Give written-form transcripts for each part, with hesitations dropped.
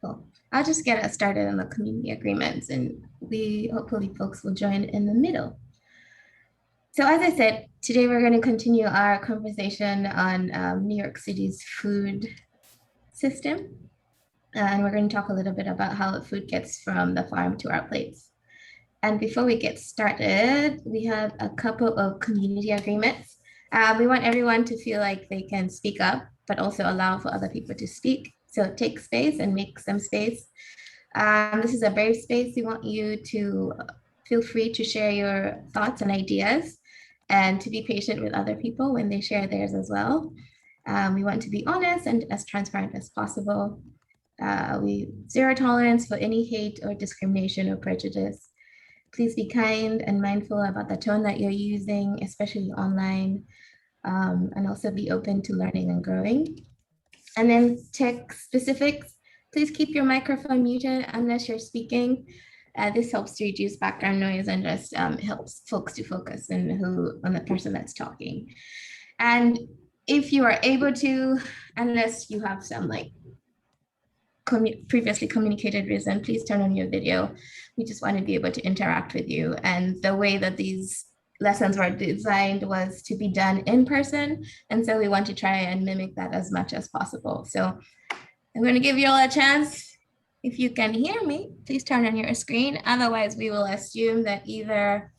Cool. I'll just get us started on the community agreements, and hopefully folks will join in the middle. So as I said, today we're going to continue our conversation on New York City's food system. And we're going to talk a little bit about how food gets from the farm to our plates. And before we get started, we have a couple of community agreements. We want everyone to feel like they can speak up, but also allow for other people to speak. So take space and make some space. This is a brave space. We want you to feel free to share your thoughts and ideas and to be patient with other people when they share theirs as well. We want to be honest and as transparent as possible. We zero tolerance for any hate or discrimination or prejudice. Please be kind and mindful about the tone that you're using, especially online, and also be open to learning and growing. And then tech specifics, please keep your microphone muted unless you're speaking. This helps to reduce background noise and just helps folks to focus on the person that's talking. And if you are able to, unless you have some like previously communicated reason, please turn on your video. We just want to be able to interact with you. And the way that these lessons were designed was to be done in person. And so we want to try and mimic that as much as possible. So I'm going to give you all a chance. If you can hear me, please turn on your screen. Otherwise, we will assume that either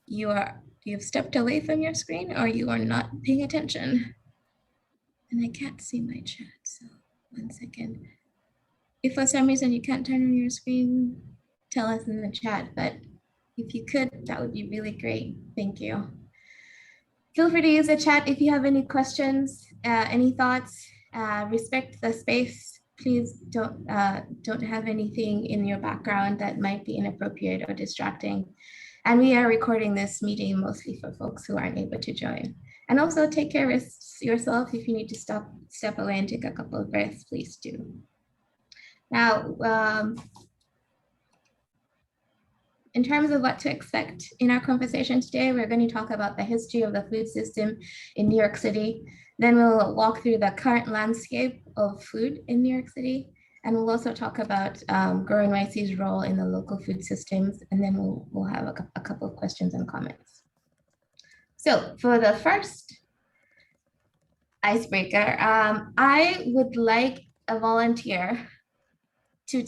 you've stepped away from your screen or you are not paying attention. And I can't see my chat, so 1 second. If for some reason you can't turn on your screen, tell us in the chat, but if you could, that would be really great. Thank you. Feel free to use the chat if you have any questions, any thoughts. Respect the space. Please don't have anything in your background that might be inappropriate or distracting. And we are recording this meeting mostly for folks who aren't able to join. And also take care of yourself. If you need to step away and take a couple of breaths, please do. Now, in terms of what to expect in our conversation today, we're going to talk about the history of the food system in New York City. Then we'll walk through the current landscape of food in New York City. And we'll also talk about Grow NYC's role in the local food systems. And then we'll have a couple of questions and comments. So for the first icebreaker, I would like a volunteer to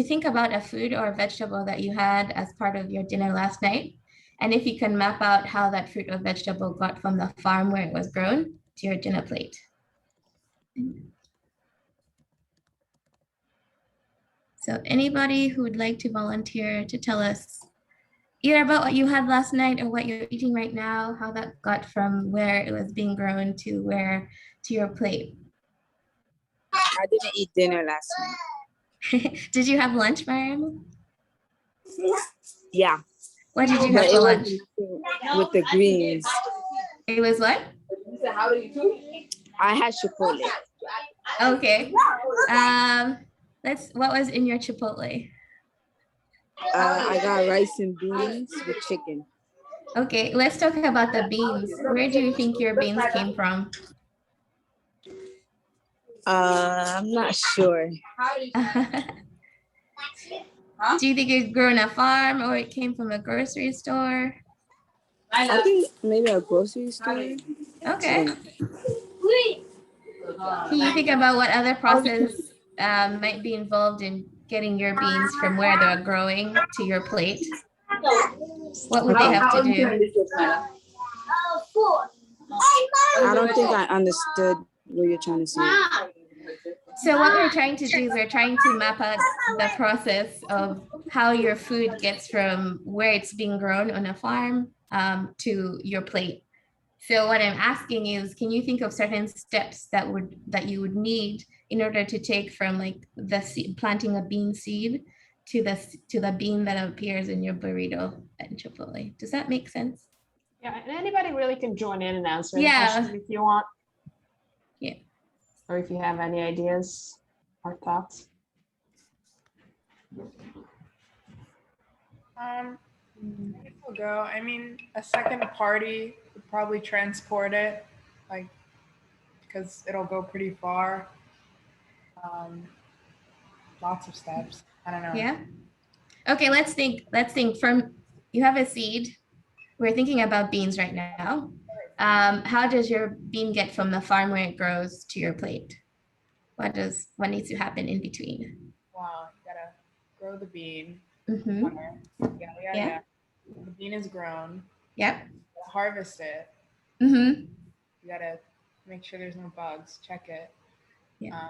think about a food or a vegetable that you had as part of your dinner last night. And if you can map out how that fruit or vegetable got from the farm where it was grown to your dinner plate. So anybody who would like to volunteer to tell us either about what you had last night or what you're eating right now, how that got from where it was being grown to your plate. I didn't eat dinner last night. Did you have lunch, Mariam? Yeah. What did you have for lunch? With the greens. It was what? I had Chipotle. Okay. What was in your Chipotle? I got rice and beans with chicken. Okay, let's talk about the beans. Where do you think your beans came from? I'm not sure. Do you think it grew on a farm or it came from a grocery store? I think maybe a grocery store. Okay. Can you think about what other process might be involved in getting your beans from where they're growing to your plate? What would they have to do? I don't think I understood what you're trying to say. So what we're trying to do is we're trying to map out the process of how your food gets from where it's being grown on a farm to your plate. So what I'm asking is, can you think of certain steps that you would need in order to take from like planting a bean seed to the bean that appears in your burrito at Chipotle? Does that make sense? Yeah, and anybody really can join in and answer any questions if you want. Yeah. Or if you have any ideas or thoughts. People go. I mean, a second party would probably transport it, like, because it'll go pretty far. lots of steps. I don't know. Yeah. Okay, let's think from, you have a seed. We're thinking about beans right now. How does your bean get from the farm where it grows to your plate? What needs to happen in between? Wow, you gotta grow the bean. Mm-hmm. Yeah. The bean is grown. Yep. You gotta harvest it. Mm-hmm. You gotta make sure there's no bugs. Check it. Yeah.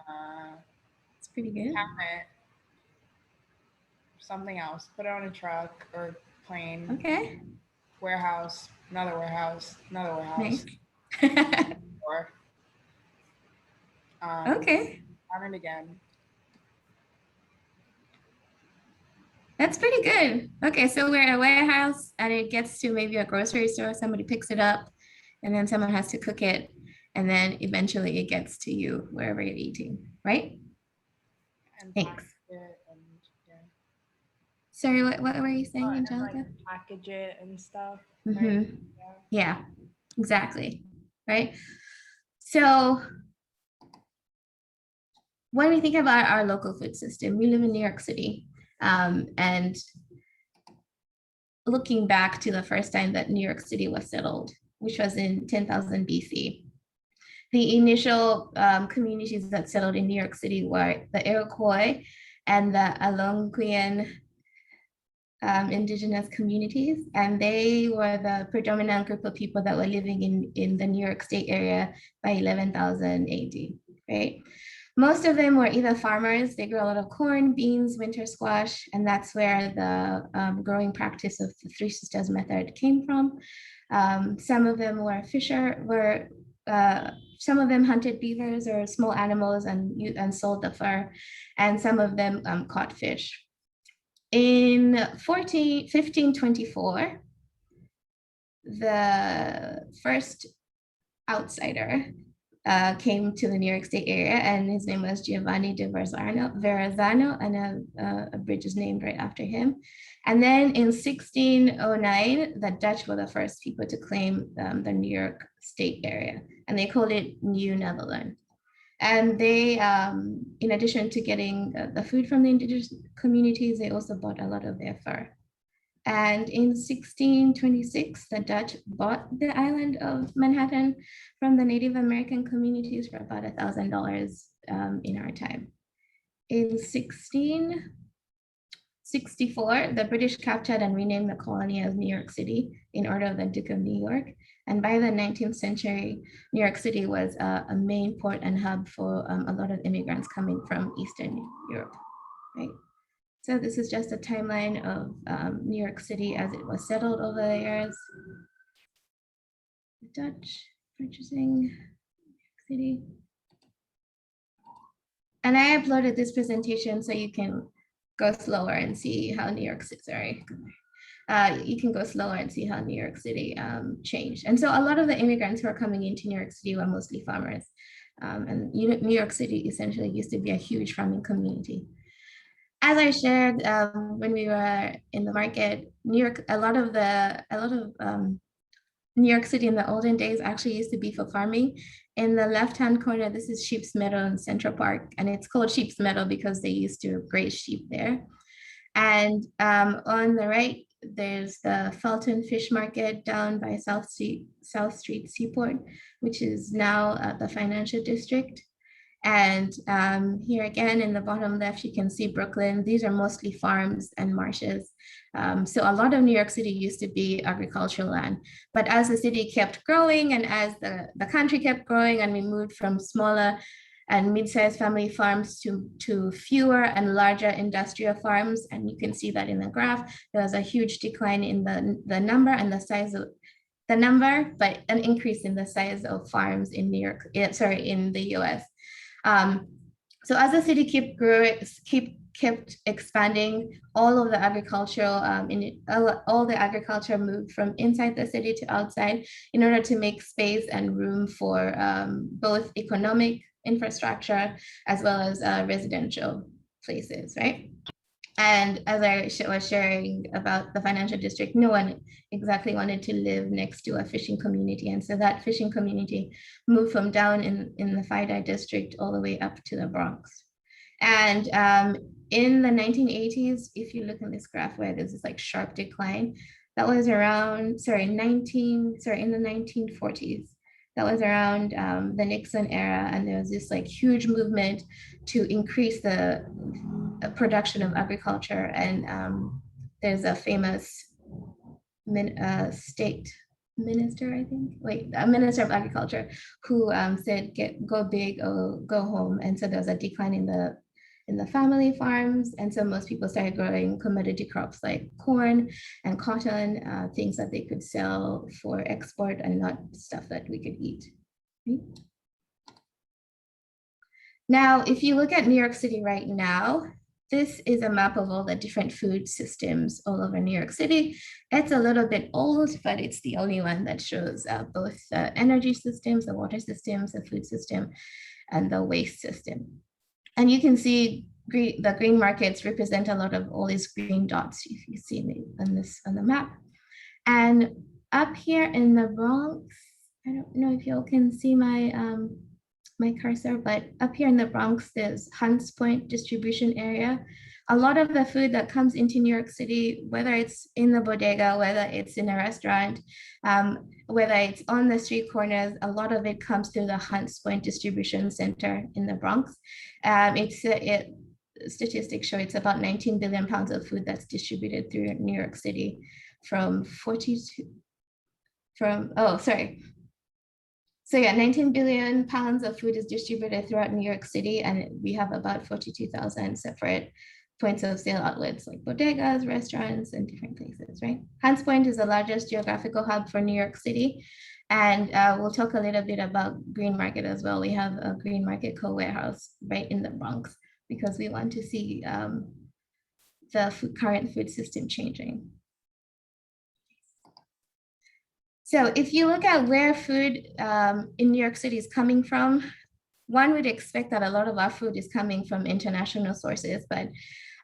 It's pretty good. Count it. Something else. Put it on a truck or plane. Okay. Warehouse. Another warehouse. Another warehouse. Nice. Or, Okay. count it again. That's pretty good. Okay, so we're in a warehouse and it gets to maybe a grocery store, somebody picks it up, and then someone has to cook it, and then eventually it gets to you wherever you're eating, right? And Thanks. package it and yeah. Sorry, what were you saying, And Angelica? like package it and stuff. Mm-hmm. Right? Yeah, exactly. Right. So when we think about our local food system, we live in New York City. And looking back to the first time that New York City was settled, which was in 10,000 BC, the initial communities that settled in New York City were the Iroquois and the Algonquian indigenous communities, and they were the predominant group of people that were living in the New York State area by 11,000 AD, right? Most of them were either farmers, they grew a lot of corn, beans, winter squash, and that's where the growing practice of the Three Sisters method came from. Some of them were some of them hunted beavers or small animals and sold the fur, and some of them caught fish. In 1524, the first outsider came to the New York State area, and his name was Giovanni de Verrazano, and a bridge is named right after him. And then in 1609, the Dutch were the first people to claim the New York State area, and they called it New Netherland. And they, in addition to getting the food from the indigenous communities, they also bought a lot of their fur. And in 1626, the Dutch bought the island of Manhattan from the Native American communities for about $1,000 in our time. In 1664, the British captured and renamed the colony as New York City in order of the Duke of New York. And by the 19th century, New York City was a main port and hub for a lot of immigrants coming from Eastern Europe, right? So this is just a timeline of New York City as it was settled over the years. Dutch purchasing New York City. And I uploaded this presentation so you can go slower and see how New York City, you can go slower and see how New York City changed. And so a lot of the immigrants who are coming into New York City were mostly farmers. And New York City essentially used to be a huge farming community. As I shared when we were in the market, a lot of New York City in the olden days actually used to be for farming. In the left-hand corner, this is Sheep's Meadow in Central Park, and it's called Sheep's Meadow because they used to graze sheep there. And on the right, there's the Felton Fish Market down by South Street Seaport, which is now the financial district. And here again in the bottom left, you can see Brooklyn. These are mostly farms and marshes. So a lot of New York City used to be agricultural land. But as the city kept growing and as the country kept growing and we moved from smaller and mid-sized family farms to fewer and larger industrial farms, and you can see that in the graph, there was a huge decline in the number and the size of the number, but an increase in the size of farms in in the US. So as the city kept expanding, all of the agricultural all the agriculture moved from inside the city to outside in order to make space and room for both economic infrastructure as well as residential places, right? And as I was sharing about the financial district, no one exactly wanted to live next to a fishing community. And so that fishing community moved from down in the FIDI district all the way up to the Bronx. And in the 1980s, if you look in this graph where there's this like sharp decline, that was around, in the 1940s. That was around the Nixon era, and there was this like huge movement to increase the production of agriculture. And there's a famous state minister, I think, a minister of agriculture, who said, go big or go home. And so there was a decline in the family farms, and so most people started growing commodity crops like corn and cotton, things that they could sell for export and not stuff that we could eat. Right? Now, if you look at New York City right now, this is a map of all the different food systems all over New York City. It's a little bit old, but it's the only one that shows both the energy systems, the water systems, the food system, and the waste system. And you can see the green markets represent a lot of all these green dots if you see on the map. And up here in the Bronx, I don't know if y'all can see my my cursor, but up here in the Bronx, there's Hunts Point distribution area. A lot of the food that comes into New York City, whether it's in the bodega, whether it's in a restaurant, whether it's on the street corners, a lot of it comes through the Hunts Point distribution center in the Bronx. Statistics show it's about 19 billion pounds of food that's distributed through New York City So yeah, 19 billion pounds of food is distributed throughout New York City, and we have about 42,000 separate points of sale outlets like bodegas, restaurants, and different places, right? Hunts Point is the largest geographical hub for New York City. And we'll talk a little bit about Green Market as well. We have a Green Market co-warehouse right in the Bronx because we want to see the current food system changing. So if you look at where food in New York City is coming from, one would expect that a lot of our food is coming from international sources, but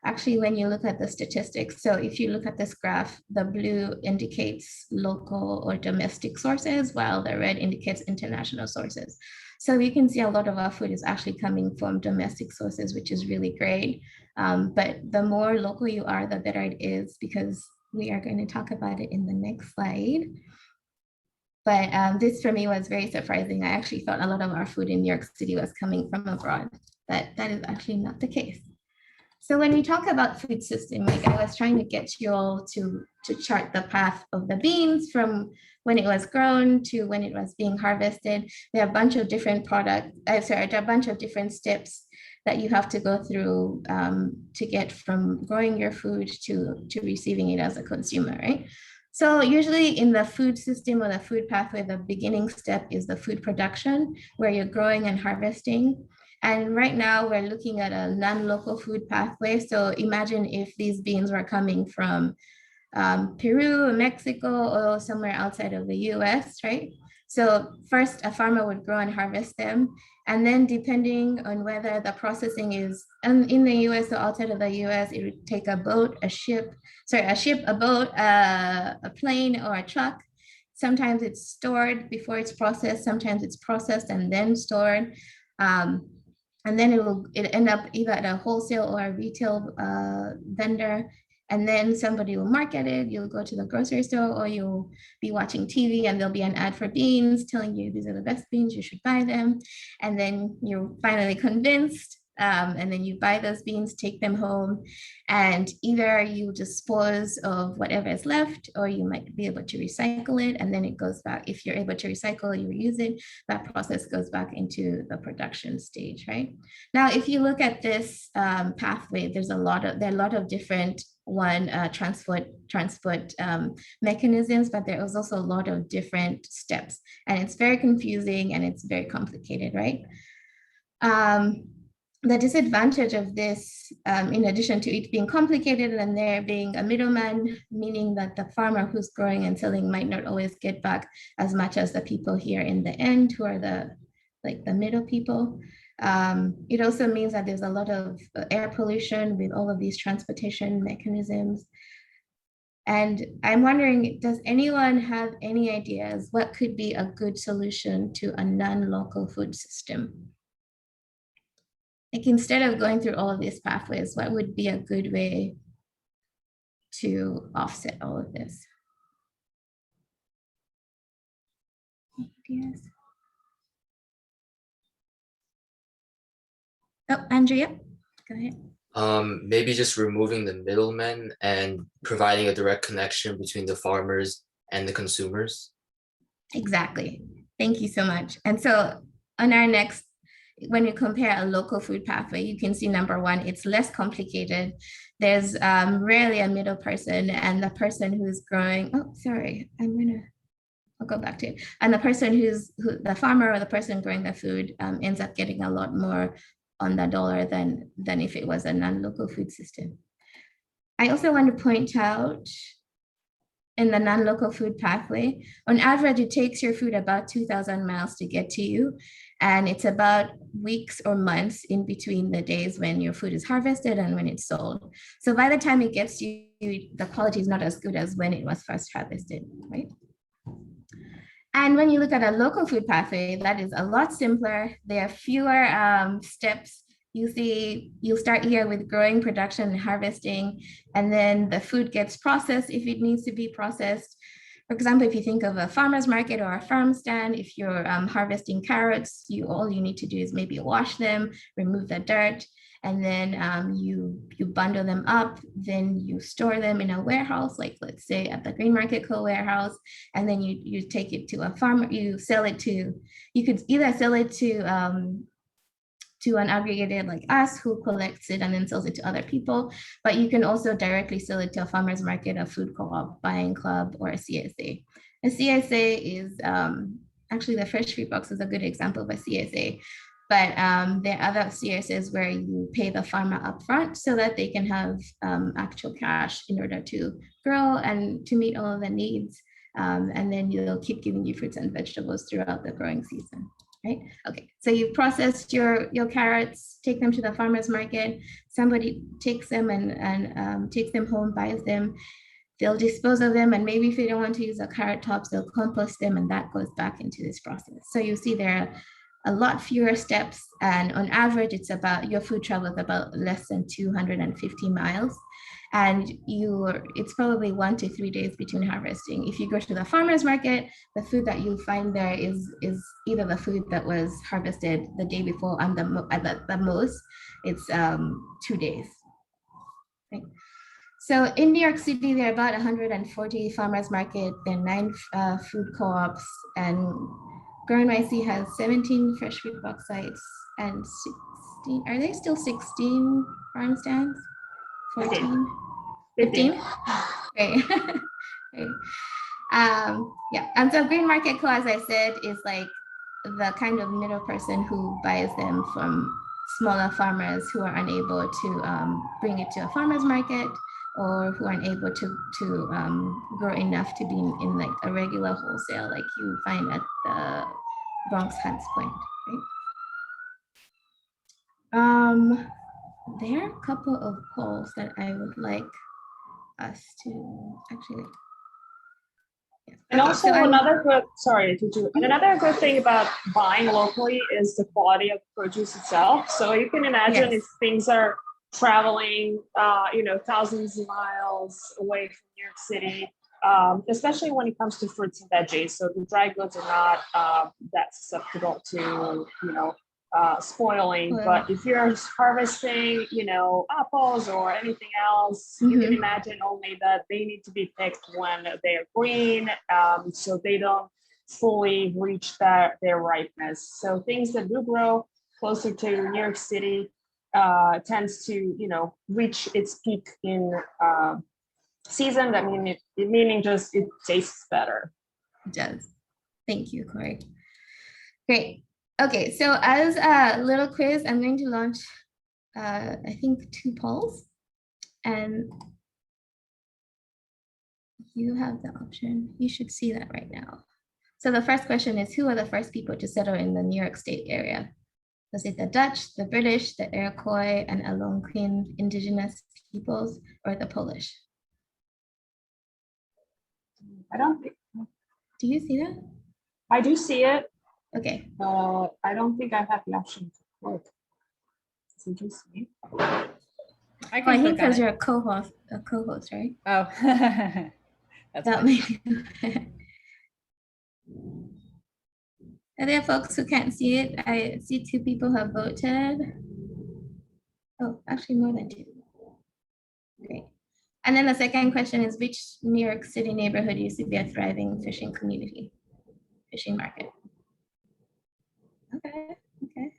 actually when you look at the statistics, so if you look at this graph, the blue indicates local or domestic sources, while the red indicates international sources. So you can see a lot of our food is actually coming from domestic sources, which is really great. But the more local you are, the better it is, because we are going to talk about it in the next slide. But this for me was very surprising. I actually thought a lot of our food in New York City was coming from abroad, but that is actually not the case. So when we talk about food system, like I was trying to get you all to chart the path of the beans from when it was grown to when it was being harvested. There are a bunch of different there are a bunch of different steps that you have to go through to get from growing your food to receiving it as a consumer, right? So usually in the food system or the food pathway, the beginning step is the food production, where you're growing and harvesting. And right now we're looking at a non-local food pathway. So imagine if these beans were coming from Peru, Mexico, or somewhere outside of the US, right? So first a farmer would grow and harvest them. And then depending on whether the processing is in the US or outside of the US, it would take a boat, a boat, a plane, or a truck. Sometimes it's stored before it's processed. Sometimes it's processed and then stored. And then it'll end up either at a wholesale or a retail vendor. And then somebody will market it. You'll go to the grocery store, or you'll be watching TV and there'll be an ad for beans telling you these are the best beans, you should buy them. And then you're finally convinced. And then you buy those beans, take them home, and either you dispose of whatever is left, or you might be able to recycle it. And then it goes back. If you're able to recycle, you reuse it, that process goes back into the production stage, right? Now, if you look at this pathway, there are a lot of different transport mechanisms, but there is also a lot of different steps, and it's very confusing and it's very complicated, right? The disadvantage of this, in addition to it being complicated and there being a middleman, meaning that the farmer who's growing and selling might not always get back as much as the people here in the end, who are the middle people. It also means that there's a lot of air pollution with all of these transportation mechanisms. And I'm wondering, does anyone have any ideas what could be a good solution to a non-local food system? Like instead of going through all of these pathways, what would be a good way to offset all of this? Ideas? Oh, Andrea, go ahead. Maybe just removing the middlemen and providing a direct connection between the farmers and the consumers. Exactly. Thank you so much. And so on our next, when you compare a local food pathway, you can see number one, it's less complicated. There's rarely a middle person, and the person who's growing, oh, sorry, I'll go back to it. And the person the farmer or the person growing the food ends up getting a lot more on the dollar than if it was a non-local food system. I also want to point out in the non-local food pathway, on average, it takes your food about 2,000 miles to get to you. And it's about weeks or months in between the days when your food is harvested and when it's sold. So by the time it gets to you, the quality is not as good as when it was first harvested, right? And when you look at a local food pathway, that is a lot simpler. There are fewer steps. You'll start here with growing, production, and harvesting, and then the food gets processed if it needs to be processed. For example, if you think of a farmer's market or a farm stand, if you're harvesting carrots, all you need to do is maybe wash them, remove the dirt, and then you bundle them up, then you store them in a warehouse, like let's say at the Green Market Co warehouse, and then you take it to a farmer, you could either sell it to an aggregator like us who collects it and then sells it to other people, but you can also directly sell it to a farmer's market, a food co-op, buying club, or a CSA. A CSA is actually the fresh fruit box is a good example of a CSA, but there are other CSAs where you pay the farmer upfront so that they can have actual cash in order to grow and to meet all of the needs, and then you'll keep giving you fruits and vegetables throughout the growing season. Right? Okay, so you processed your carrots, take them to the farmer's market. Somebody takes them and takes them home, buys them. They'll dispose of them, and maybe if they don't want to use the carrot tops, they'll compost them, and that goes back into this process. So you see there are a lot fewer steps, and on average, your food travels about less than 250 miles. And it's probably 1 to 3 days between harvesting. If you go to the farmer's market, the food that you'll find there is either the food that was harvested the day before, and the most, it's 2 days. Right? So in New York City, there are about 140 farmers market, there are 9 food co-ops, and Grow NYC has 17 fresh fruit box sites and 16, are they still 16 farm stands? 14? 15? Great. Great. Yeah, and so Green Market Co, as I said, is like the kind of middle person who buys them from smaller farmers who are unable to bring it to a farmer's market, or who aren't able to grow enough to be in like a regular wholesale like you find at the Bronx Hunts Point, right? There are a couple of polls that I would like us to actually. Yeah. And Okay, also so another good thing about buying locally is the quality of the produce itself. So you can imagine if things are traveling, thousands of miles away from New York City, especially when it comes to fruits and veggies. So the dry goods are not that susceptible to, spoiling. But if you're harvesting, apples or anything else, you can imagine only that they need to be picked when they're green, so they don't fully reach their ripeness. So things that do grow closer to New York City tends to, reach its peak in season. I mean, meaning just it tastes better. It does. Thank you, Corey. Great. Okay, so as a little quiz, I'm going to launch, I think, 2 polls, and you have the option. You should see that right now. So the first question is, who are the first people to settle in the New York State area? Was it the Dutch, the British, the Iroquois, and Algonquin indigenous peoples, or the Polish? I don't think. Do you see that? I do see it. Okay. I don't think I have the option to work. So just me. I I can think click on because it. you're a co-host, right? Oh, that's That fine. may be. Are there folks who can't see it? I see 2 people have voted. Oh, actually more than 2. Great. And then the second question is, which New York City neighborhood used to be a thriving fishing community, fishing market? Okay, okay.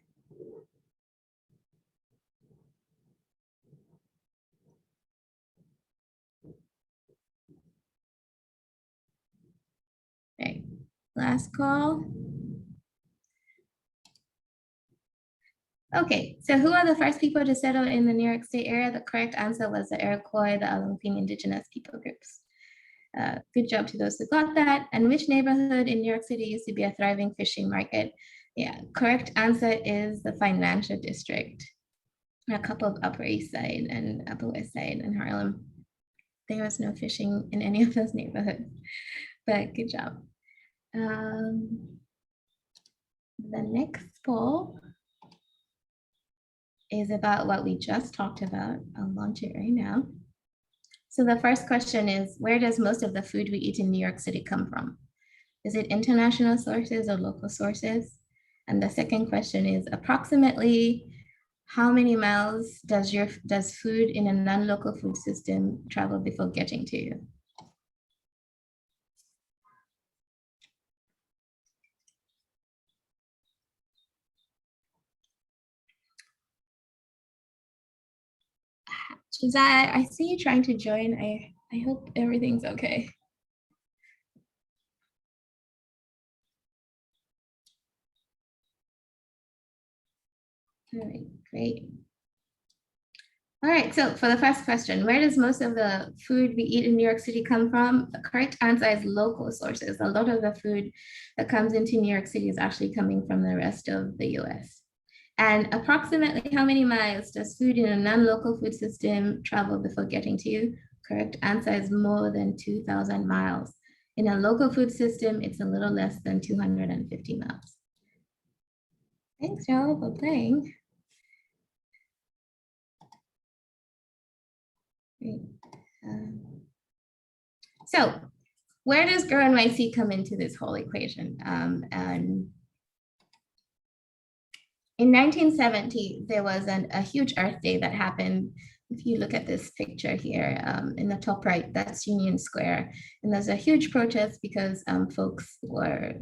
Right, last call. Okay, so who are the first people to settle in the New York State area? The correct answer was the Iroquois, the Algonquin indigenous people groups. Good job to those who got that. And which neighborhood in New York City used to be a thriving fishing market? Yeah, correct answer is the financial district. A couple of Upper East Side and Upper West Side and Harlem. There was no fishing in any of those neighborhoods, but good job. The next poll is about what we just talked about. I'll launch it right now. So the first question is, where does most of the food we eat in New York City come from? Is it international sources or local sources? And the second question is, approximately how many miles does food in a non-local food system travel before getting to you? Shazai, I see you trying to join. I hope everything's okay. All right, great. All right, so for the first question, where does most of the food we eat in New York City come from? The correct answer is local sources. A lot of the food that comes into New York City is actually coming from the rest of the US. And approximately how many miles does food in a non-local food system travel before getting to you? Correct answer is more than 2,000 miles. In a local food system, it's a little less than 250 miles. Thanks, y'all, for playing. Great. So where does Grow NYC come into this whole equation? And in 1970, there was a huge Earth Day that happened. If you look at this picture here in the top right, that's Union Square. And there's a huge protest because folks were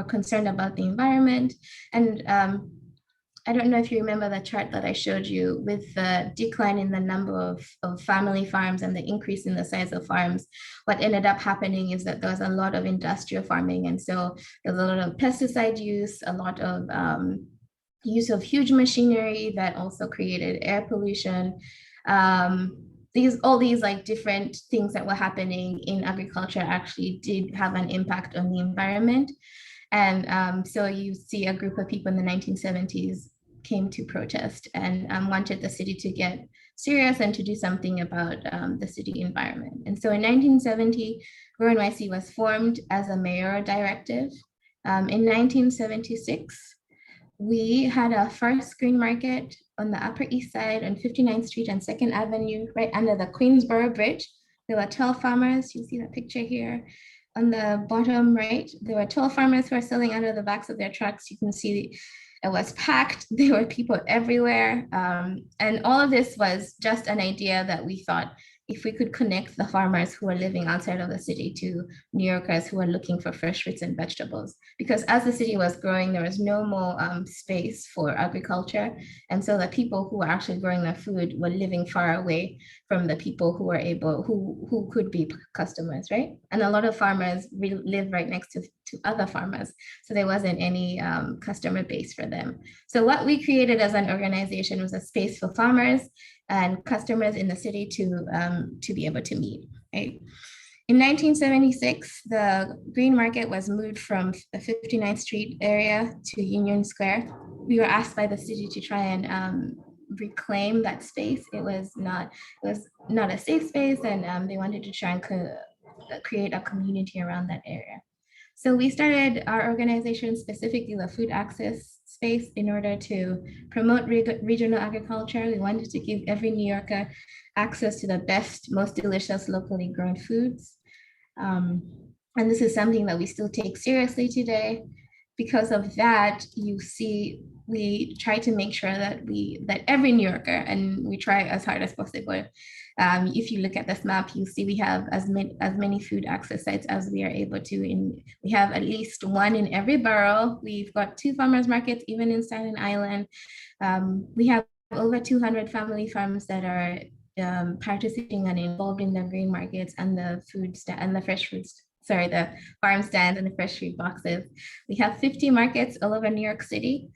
concerned about the environment. And I don't know if you remember the chart that I showed you with the decline in the number of family farms and the increase in the size of farms. What ended up happening is that there was a lot of industrial farming. And so there was a lot of pesticide use, a lot of use of huge machinery that also created air pollution. All these like different things that were happening in agriculture actually did have an impact on the environment. And so you see a group of people in the 1970s came to protest and wanted the city to get serious and to do something about the city environment. And so in 1970, Grow NYC was formed as a mayoral directive. In 1976, we had a first green market on the Upper East Side on 59th Street and 2nd Avenue, right under the Queensboro Bridge. There were 12 farmers. You see the picture here. On the bottom right, there were 12 farmers who are selling under the backs of their trucks. You can see it was packed. There were people everywhere. And all of this was just an idea that we thought if we could connect the farmers who are living outside of the city to New Yorkers who are looking for fresh fruits and vegetables. Because as the city was growing, there was no more space for agriculture. And so the people who were actually growing their food were living far away from the people who were who could be customers, right? And a lot of farmers live right next to other farmers. So there wasn't any customer base for them. So what we created as an organization was a space for farmers and customers in the city to be able to meet, right? In 1976, the green market was moved from the 59th Street area to Union Square. We were asked by the city to try and reclaim that space. It was not a safe space, and they wanted to try and create a community around that area. So we started our organization, specifically the Food Access space in order to promote regional agriculture. We wanted to give every New Yorker access to the best, most delicious locally grown foods. And this is something that we still take seriously today. Because of that, you see, we try to make sure that every New Yorker, and we try as hard as possible. If you look at this map, you see we have as many food access sites as we are able to. We have at least one in every borough. We've got 2 farmers markets, even in Staten Island. We have over 200 family farms that are participating and involved in the green markets and the the farm stands and the fresh food boxes. We have 50 markets all over New York City.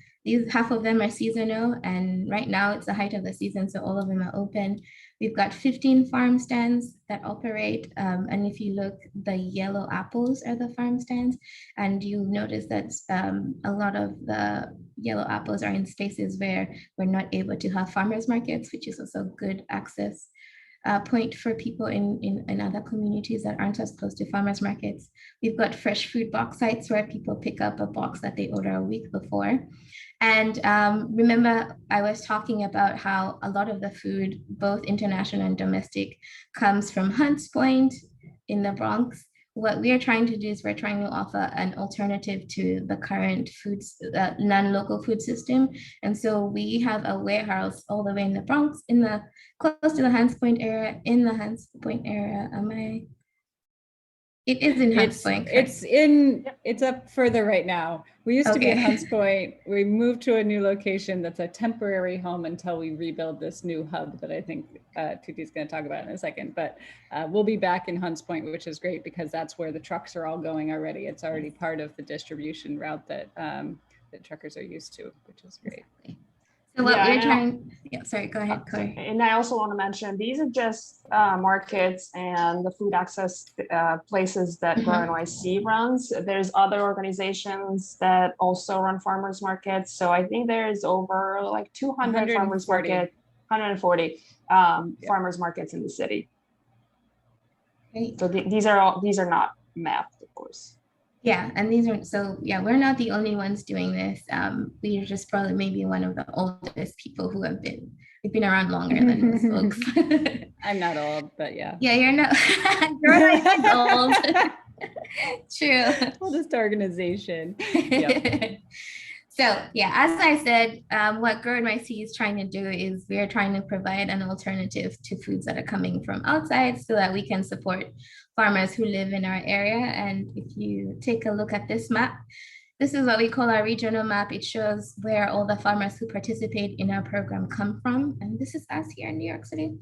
Half of them are seasonal, and right now it's the height of the season, so all of them are open. We've got 15 farm stands that operate, and if you look, the yellow apples are the farm stands, and you notice that a lot of the yellow apples are in spaces where we're not able to have farmers markets, which is also good access point for people in other communities that aren't as close to farmers markets. We've got fresh food box sites where people pick up a box that they order a week before. And remember, I was talking about how a lot of the food, both international and domestic, comes from Hunts Point in the Bronx. What we are trying to do is we're trying to offer an alternative to the current non-local food system. And so we have a warehouse all the way in the Bronx, close to the Hunts Point area, It is in Hunts Point. It's up further right now. We used to be in Hunts Point. We moved to a new location that's a temporary home until we rebuild this new hub that I think Tuti's going to talk about in a second. But we'll be back in Hunts Point, which is great because that's where the trucks are all going already. It's already part of the distribution route that truckers are used to, which is great. So what we're trying, sorry, go ahead, Corey. And I also want to mention, these are just markets and the food access places that Grow NYC runs. There's other organizations that also run farmers markets. So I think there's over like 200 farmers market, 140 farmers markets in the city. Great. So these are not mapped, of course. Yeah, and we're not the only ones doing this. We are just probably maybe one of the oldest people who we've been around longer than most folks. I'm not old, but yeah. Yeah, you're not, you're old. True. Oldest organization. Yep. So yeah, as I said, what Grow NYC is trying to do is we're trying to provide an alternative to foods that are coming from outside so that we can support farmers who live in our area. And if you take a look at this map, this is what we call our regional map. It shows where all the farmers who participate in our program come from. And this is us here in New York City.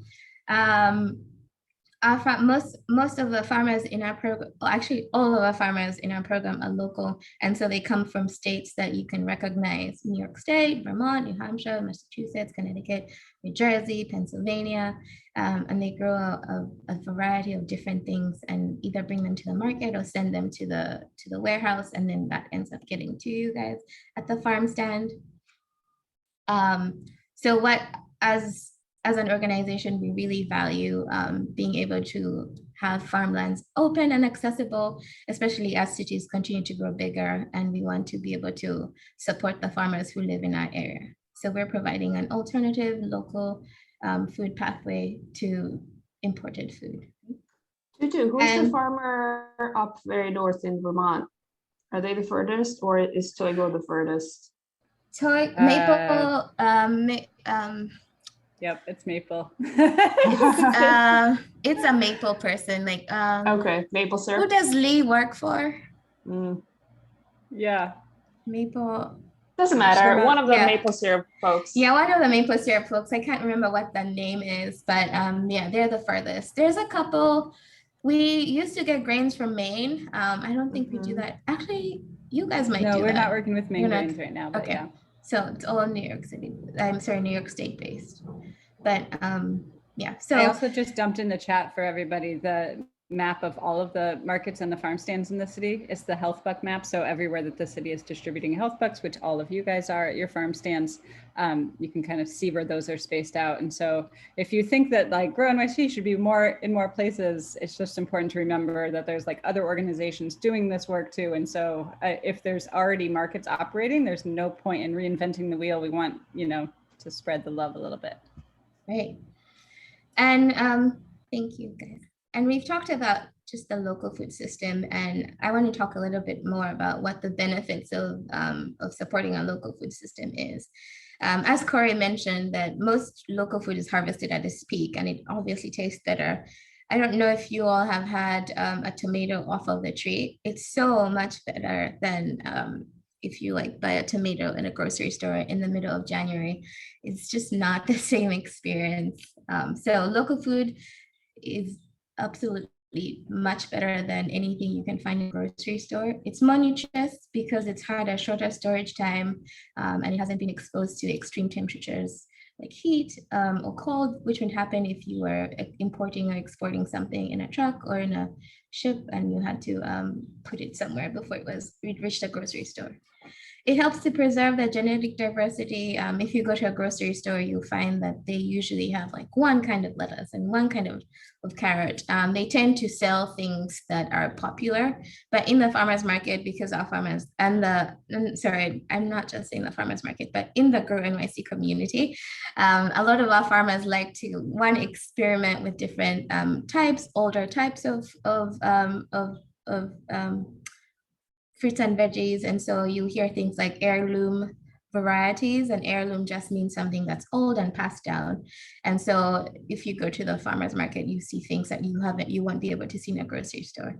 Most of the farmers in our program, actually all of our farmers in our program are local. And so they come from states that you can recognize: New York State, Vermont, New Hampshire, Massachusetts, Connecticut, New Jersey, Pennsylvania. And they grow a variety of different things and either bring them to the market or send them to the warehouse. And then that ends up getting to you guys at the farm stand. So as an organization, we really value being able to have farmlands open and accessible, especially as cities continue to grow bigger, and we want to be able to support the farmers who live in our area. So we're providing an alternative local food pathway to imported food. Tutu, who's the farmer up very north in Vermont? Are they the furthest, or is Toigo the furthest? Maple, Yep, it's Maple. it's a Maple person. Okay, maple syrup. Who does Lee work for? Yeah. Maple. Doesn't matter. One of the maple syrup folks. Yeah, one of the maple syrup folks. I can't remember what the name is, but yeah, they're the furthest. There's a couple. We used to get grains from Maine. I don't think we do that. Actually, you guys might do that. No, we're not working with Maine grains right now, but yeah. So it's all New York City. I'm sorry, New York State based. But yeah, so I also just dumped in the chat for everybody the map of all of the markets and the farm stands in the city. It's the health buck map. So everywhere that the city is distributing health bucks, which all of you guys are at your farm stands, you can kind of see where those are spaced out. And so if you think that like Grow NYC should be more in more places, it's just important to remember that there's like other organizations doing this work too. And so if there's already markets operating, there's no point in reinventing the wheel. We want, you know, to spread the love a little bit. Right. And thank you guys. And we've talked about just the local food system, and I want to talk a little bit more about what the benefits of supporting a local food system is. As Corey mentioned, that most local food is harvested at its peak, and it obviously tastes better. I don't know if you all have had a tomato off of the tree. It's so much better than if you like buy a tomato in a grocery store in the middle of January. It's just not the same experience. So local food is absolutely much better than anything you can find in a grocery store. It's more nutritious because it's had a shorter storage time, and it hasn't been exposed to extreme temperatures like heat or cold, which would happen if you were importing or exporting something in a truck or in a ship and you had to put it somewhere before it reached the grocery store. It helps to preserve the genetic diversity. If you go to a grocery store, you'll find that they usually have like one kind of lettuce and one kind of carrot. They tend to sell things that are popular, but in the farmers market, because our farmers sorry, I'm not just saying the farmers market, but in the Grow NYC community, a lot of our farmers like to experiment with different older types of fruits and veggies. And so you hear things like heirloom varieties, and heirloom just means something that's old and passed down. And so if you go to the farmer's market, you see things that you won't be able to see in a grocery store.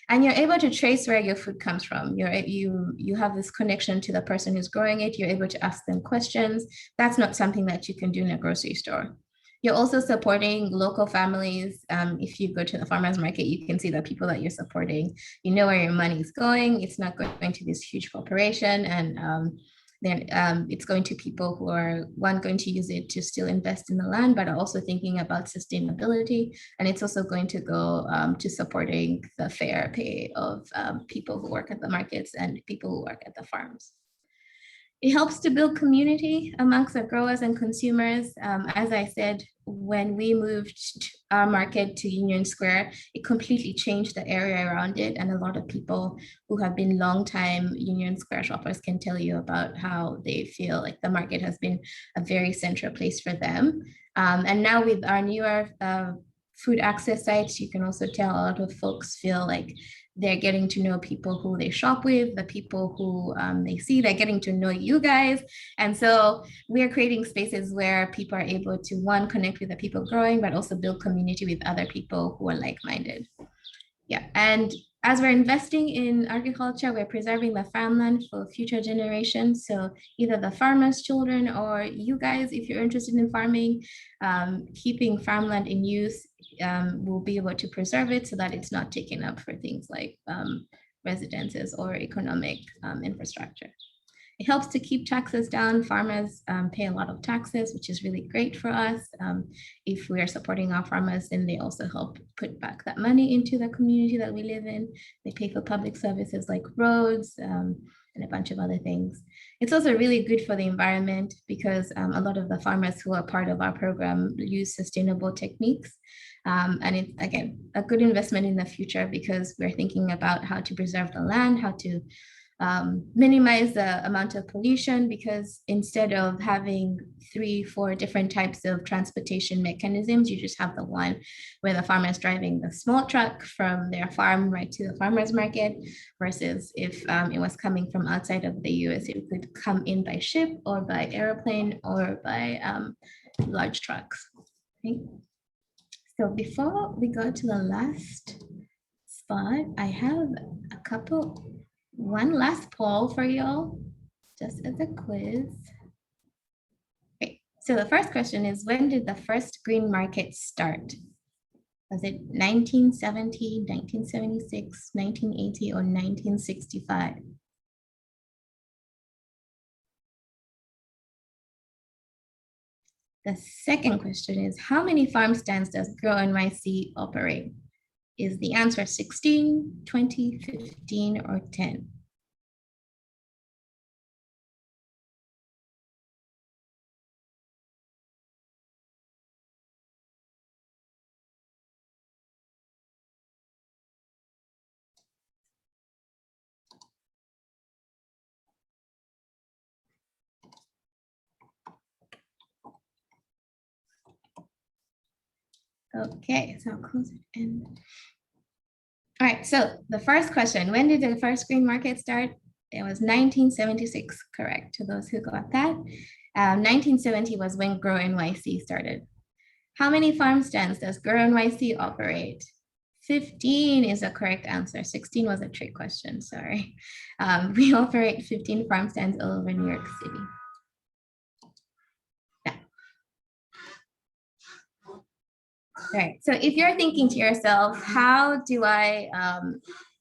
And you're able to trace where your food comes from. You have this connection to the person who's growing it. You're able to ask them questions. That's not something that you can do in a grocery store. You're also supporting local families. If you go to the farmers market, you can see the people that you're supporting. You know where your money is going. It's not going to this huge corporation, and then it's going to people who are going to use it to still invest in the land, but are also thinking about sustainability. And it's also going to go to supporting the fair pay of people who work at the markets and people who work at the farms. It helps to build community amongst the growers and consumers. As I said, when we moved our market to Union Square, it completely changed the area around it. And a lot of people who have been longtime Union Square shoppers can tell you about how they feel like the market has been a very central place for them. And now with our newer food access sites, you can also tell a lot of folks feel like they're getting to know people who they shop with, the people who they see, they're getting to know you guys. And so we're creating spaces where people are able to, one, connect with the people growing, but also build community with other people who are like-minded. Yeah, and as we're investing in agriculture, we're preserving the farmland for future generations. So either the farmers' children or you guys, if you're interested in farming, keeping farmland in use, will be able to preserve it so that it's not taken up for things like residences or economic infrastructure. It helps to keep taxes down. Farmers pay a lot of taxes, which is really great for us. If we are supporting our farmers, then they also help put back that money into the community that we live in. They pay for public services like roads and a bunch of other things. It's also really good for the environment because a lot of the farmers who are part of our program use sustainable techniques. And it's, again, a good investment in the future because we're thinking about how to preserve the land, how to minimize the amount of pollution, because instead of having 3-4 different types of transportation mechanisms, you just have the one where the farmer is driving the small truck from their farm right to the farmer's market, versus if it was coming from outside of the US, it could come in by ship or by airplane or by large trucks. Okay. So before we go to the last spot, I have one last poll for y'all, just as a quiz. Okay, so the first question is, when did the first green market start? Was it 1970, 1976, 1980, or 1965? The second question is, how many farm stands does Grow NYC operate? Is the answer 16, 20, 15, or 10? Okay, so I'll close it and. All right, so the first question, when did the first green market start? It was 1976, correct, to those who got that. 1970 was when Grow NYC started. How many farm stands does Grow NYC operate? 15 is a correct answer. 16 was a trick question, sorry. We operate 15 farm stands all over New York City. All right, so if you're thinking to yourself, how do I,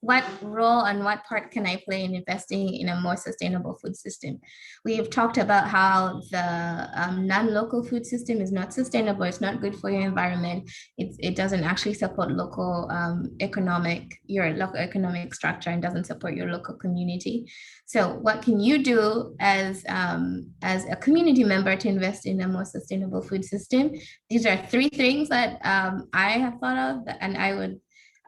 what role and what part can I play in investing in a more sustainable food system? We've talked about how the non-local food system is not sustainable. It's not good for your environment. It doesn't actually support your local economic structure and doesn't support your local community. So what can you do as a community member to invest in a more sustainable food system? These are 3 things that I have thought of, and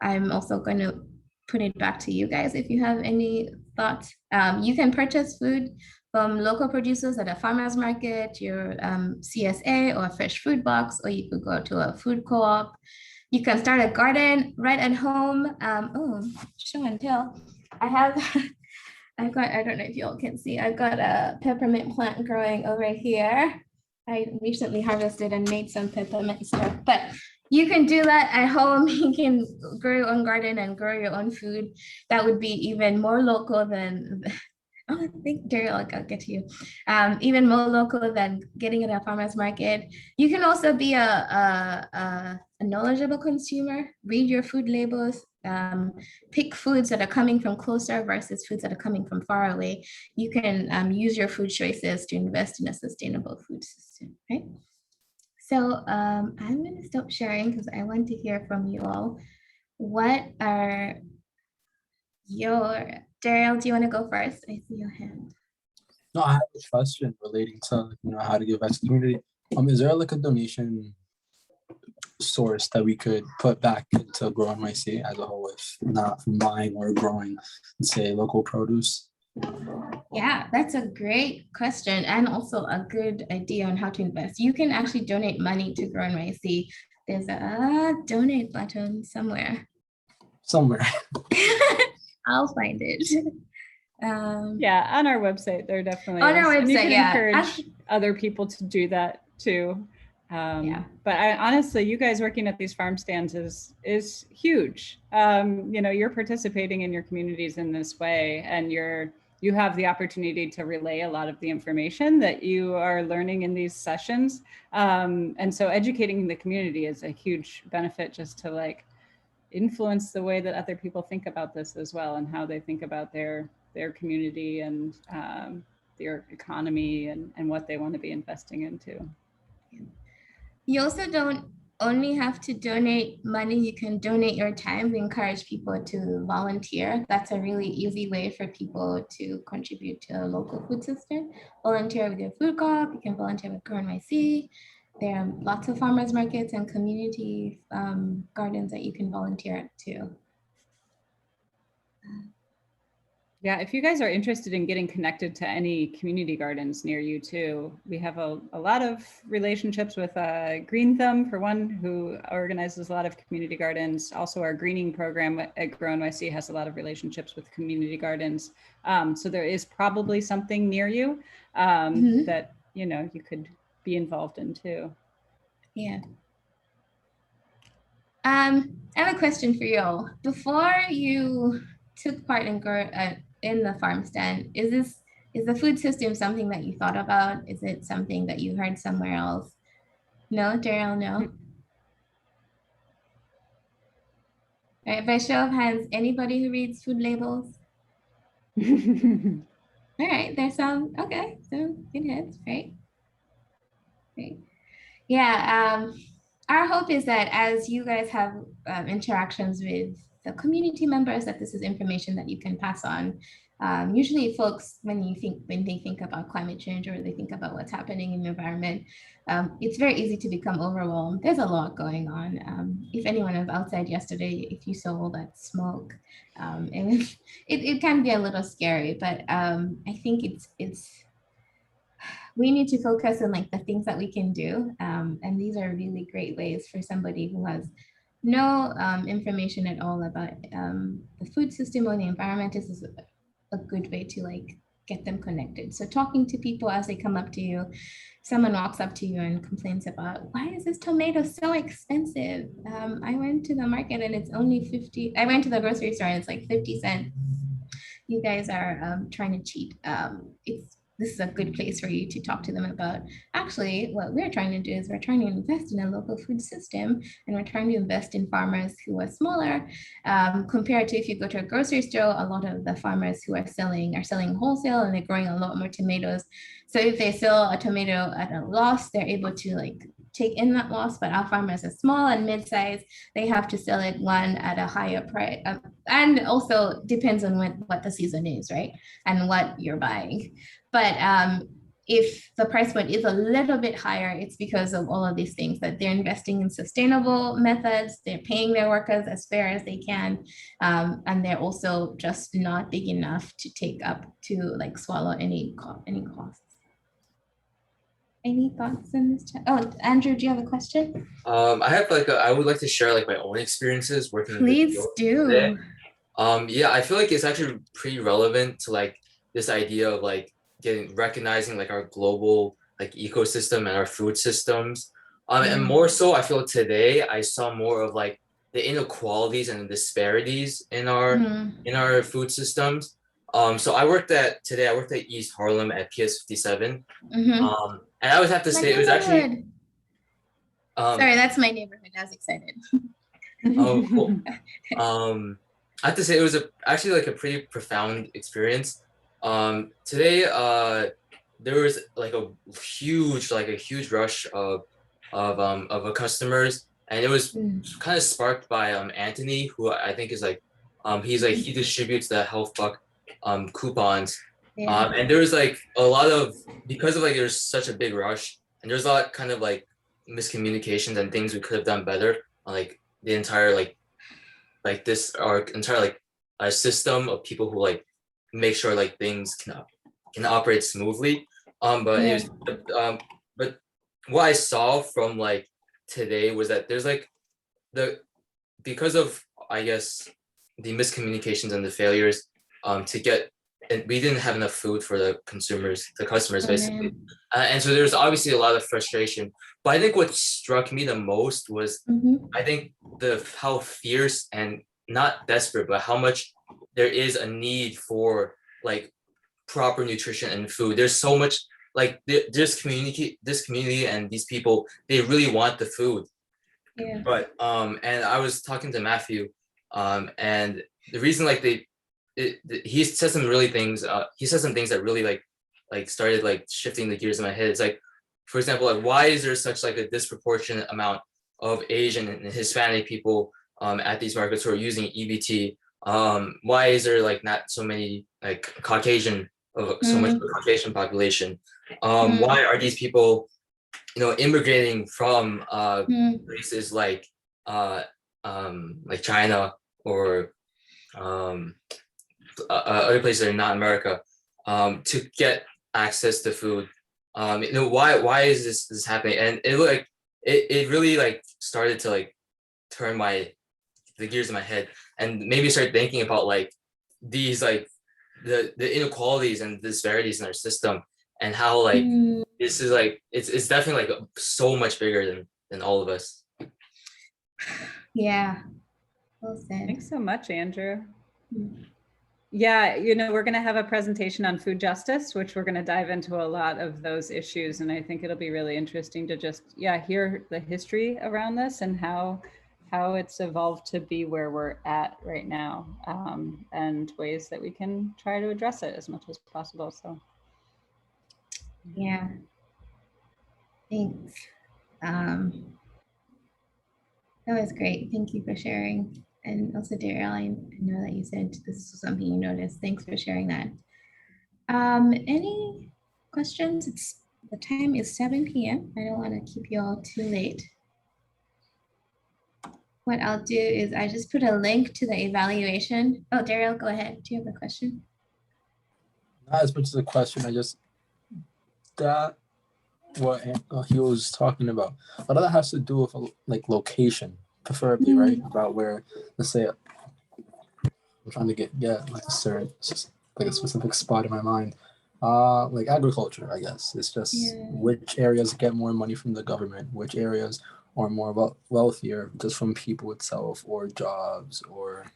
I'm also going to put it back to you guys if you have any thoughts. You can purchase food from local producers at a farmer's market, your CSA or a fresh food box, or you could go to a food co-op. You can start a garden right at home. Oh, show and tell. I don't know if y'all can see, I've got a peppermint plant growing over here. I recently harvested and made some peppermint syrup, but you can do that at home. You can grow your own garden and grow your own food. That would be even more local than, oh, I think Daryl, I'll get to you. Even more local than getting at a farmer's market. You can also be a knowledgeable consumer, read your food labels, pick foods that are coming from closer versus foods that are coming from far away. You can use your food choices to invest in a sustainable food system, right? So I'm going to stop sharing because I want to hear from you all. What are Darryl, do you want to go first? I see your hand. No, I have a question relating to how to give back to the community. Is there like a donation source that we could put back into Grow NYC as a whole, if not from buying or growing, say, local produce? Yeah, that's a great question and also a good idea on how to invest. You can actually donate money to Grow NYC. There's a donate button somewhere. I'll find it. Yeah, on our website, there definitely on is. our website, and you can yeah. encourage other people to do that too. Yeah. But honestly, you guys working at these farm stands is huge. You're participating in your communities in this way, and you have the opportunity to relay a lot of the information that you are learning in these sessions. And so educating the community is a huge benefit, just to like influence the way that other people think about this as well, and how they think about their community and their economy and what they want to be investing into. You also don't only have to donate money, you can donate your time. We encourage people to volunteer. That's a really easy way for people to contribute to a local food system. Volunteer with your food co-op, you can volunteer with Grow NYC. There are lots of farmers markets and community gardens that you can volunteer at too. Yeah, if you guys are interested in getting connected to any community gardens near you too, we have a lot of relationships with Green Thumb, for one, who organizes a lot of community gardens. Also, our greening program at Grow NYC has a lot of relationships with community gardens. So there is probably something near you that you could be involved in too. Yeah. I have a question for you all. Before you took part in the farm stand, is the food system something that you thought about? Is it something that you heard somewhere else? No, Darryl, no. All right, by show of hands, anybody who reads food labels? All right, there's some, okay, so good heads, right? Great. Yeah, our hope is that as you guys have interactions with the community members, that this is information that you can pass on. Usually folks, when they think about climate change or they think about what's happening in the environment, it's very easy to become overwhelmed. There's a lot going on. If anyone was outside yesterday, if you saw all that smoke, it can be a little scary, but I think we need to focus on like the things that we can do. And these are really great ways for somebody who has no information at all about the food system or the environment. This is a good way to like get them connected. So talking to people as they come up to you, someone walks up to you and complains about, why is this tomato so expensive? I went to the market and it's only 50. I went to the grocery store and it's like 50 cents. You guys are trying to cheat. This is a good place for you to talk to them about, actually, what we're trying to do is we're trying to invest in a local food system, and we're trying to invest in farmers who are smaller, compared to if you go to a grocery store, a lot of the farmers who are selling wholesale, and they're growing a lot more tomatoes. So if they sell a tomato at a loss, they're able to like take in that loss, but our farmers are small and mid-size, they have to sell it one at a higher price, and also depends on what the season is, right? And what you're buying. But if the price point is a little bit higher, it's because of all of these things, that they're investing in sustainable methods, they're paying their workers as fair as they can, and they're also just not big enough to take up to like swallow any costs. Any thoughts in this chat? Oh, Andrew, do you have a question? I have like I would like to share like my own experiences working in the Please field do. today. Yeah, I feel like it's actually pretty relevant to like this idea of like recognizing like our global like ecosystem and our food systems. And more so, I feel today I saw more of like the inequalities and the disparities in our food systems. So I worked at East Harlem at PS57. And I would have to say it was actually sorry, that's my neighborhood. I was excited. Oh, cool. I have to say it was actually like a pretty profound experience. Today, there was like a huge rush of customers, and it was kind of sparked by Anthony, who I think is like he distributes the health buck coupons. Yeah. And there was like a lot of, because of like there's such a big rush, and there's a lot kind of like miscommunications and things we could have done better on like the entire our entire like a system of people who like make sure like things can operate smoothly. But it was but what I saw from like today was that there's like because of, I guess, the miscommunications and the failures to get, and we didn't have enough food for the customers basically. And so there's obviously a lot of frustration, but I think what struck me the most was I think how fierce and not desperate, but how much there is a need for like proper nutrition and food. There's so much like this community and these people, they really want the food. Yeah. But and I was talking to Matthew, and the reason like he said some things that really like started like shifting the gears in my head. It's like, for example, like why is there such like a disproportionate amount of Asian and Hispanic people at these markets who are using EBT? Why is there like not so many like Caucasian of so much of the Caucasian population? Why are these people, immigrating from places like China or other places that are not America, to get access to food? Why is this happening? And it really like started to like turn the gears in my head, and maybe start thinking about like these like the inequalities and disparities in our system, and how like this is like it's definitely like so much bigger than all of us. Yeah. Well said. Thanks so much, Andrew. Yeah, we're going to have a presentation on food justice, which we're going to dive into a lot of those issues. And I think it'll be really interesting to just, hear the history around this and how it's evolved to be where we're at right now, and ways that we can try to address it as much as possible. So. Yeah. Thanks. That was great. Thank you for sharing. And also, Daryl, I know that you said this was something you noticed. Thanks for sharing that. Any questions? The time is 7 p.m. I don't want to keep you all too late. What I'll do is I just put a link to the evaluation. Oh, Daryl, go ahead. Do you have a question? Not as much as a question. I just that what he was talking about. A lot of that has to do with like location, preferably, right? About where, let's say, I'm trying to get like a certain, like a specific spot in my mind. Like agriculture, I guess. It's just which areas get more money from the government, which areas are more wealthier just from people itself or jobs or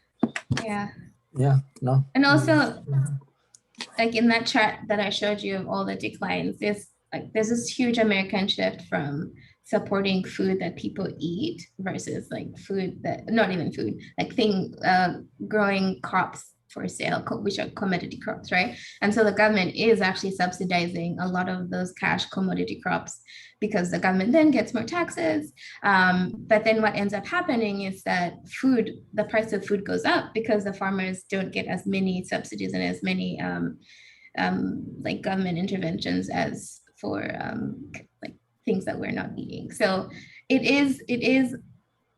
no. And also, like in that chart that I showed you of all the declines, there's this huge American shift from supporting food that people eat versus like food that not even food, like growing crops for sale, which are commodity crops, right? And so the government is actually subsidizing a lot of those cash commodity crops because the government then gets more taxes. But then what ends up happening is that the price of food goes up because the farmers don't get as many subsidies and as many like government interventions as for like things that we're not eating. So it is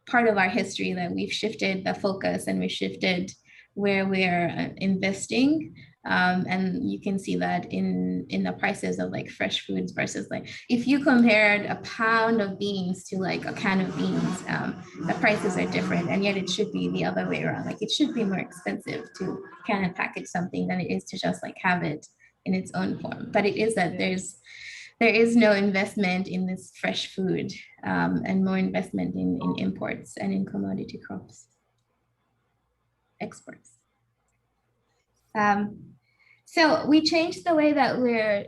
part of our history that we've shifted the focus and we shifted where we're investing. And you can see that in the prices of like fresh foods versus like if you compared a pound of beans to like a can of beans, the prices are different, and yet it should be the other way around. Like it should be more expensive to can and package something than it is to just like have it in its own form. But it is that there is no investment in this fresh food, and more investment in imports and in commodity crops, exports. So we changed the way that we're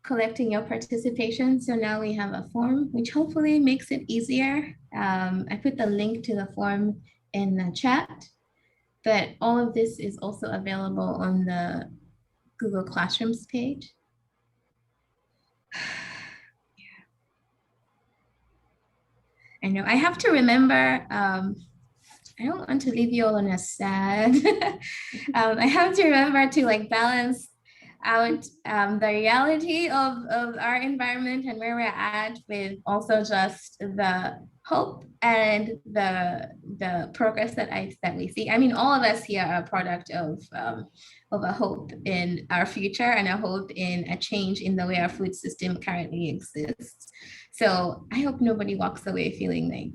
collecting your participation. So now we have a form, which hopefully makes it easier. I put the link to the form in the chat, but all of this is also available on the Google Classrooms page. I know I have to remember, I don't want to leave you all on a sad. I have to remember to like balance out the reality of our environment and where we're at with also just the hope and the progress that we see. I mean, all of us here are a product of a hope in our future and a hope in a change in the way our food system currently exists. So I hope nobody walks away feeling like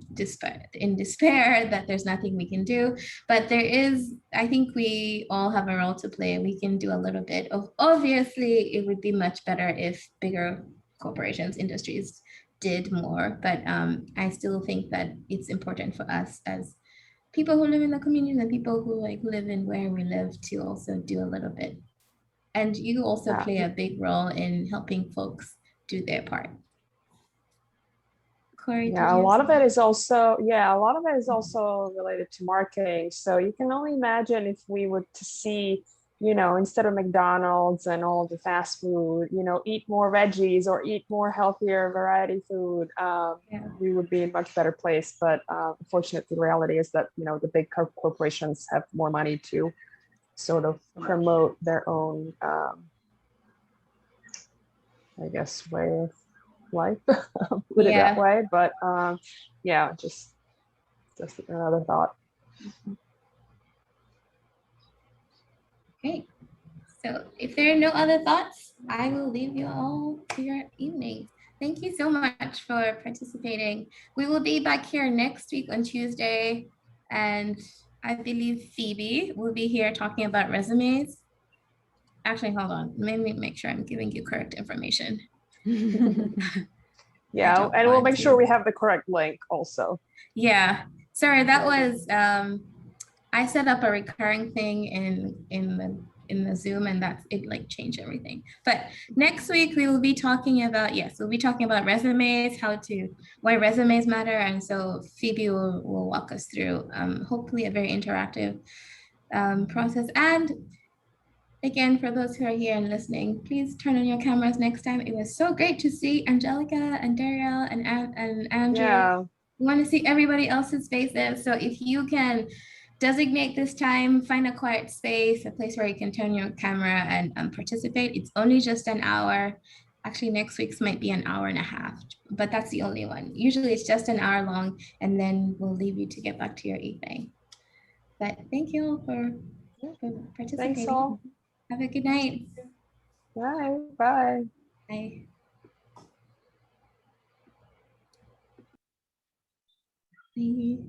in despair that there's nothing we can do. But there is, I think we all have a role to play. We can do a little bit of, obviously, it would be much better if bigger corporations, industries did more. But I still think that it's important for us as people who live in the community and people who like live in where we live to also do a little bit. And you also play a big role in helping folks do their part. Corey, a lot of it is also related to marketing. So you can only imagine if we were to see, instead of McDonald's and all the fast food, eat more veggies or eat more healthier variety food, we would be in a much better place. But unfortunately, the reality is that, the big corporations have more money to sort of promote their own, I guess, way of life, put it that way. But just another thought. Okay, so if there are no other thoughts, I will leave you all to your evening. Thank you so much for participating. We will be back here next week on Tuesday, and I believe Phoebe will be here talking about resumes. Actually, hold on, let me make sure I'm giving you correct information. Yeah, and we'll make sure we have the correct link also. Yeah, sorry, that was I set up a recurring thing in the Zoom, and it like changed everything. But next week we will be talking about we'll be talking about resumes, why resumes matter, and so Phoebe will walk us through hopefully a very interactive process. And again, for those who are here and listening, please turn on your cameras next time. It was so great to see Angelica and Daryl and Andrew. Yeah. We want to see everybody else's faces. So if you can designate this time, find a quiet space, a place where you can turn your camera and participate. It's only just an hour. Actually, next week's might be an hour and a half, but that's the only one. Usually it's just an hour long, and then we'll leave you to get back to your evening. But thank you all for participating. Thanks all. Have a good night. Bye. Bye. Bye. Bye.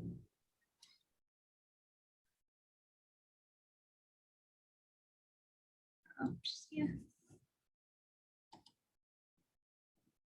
Oh, just, yeah.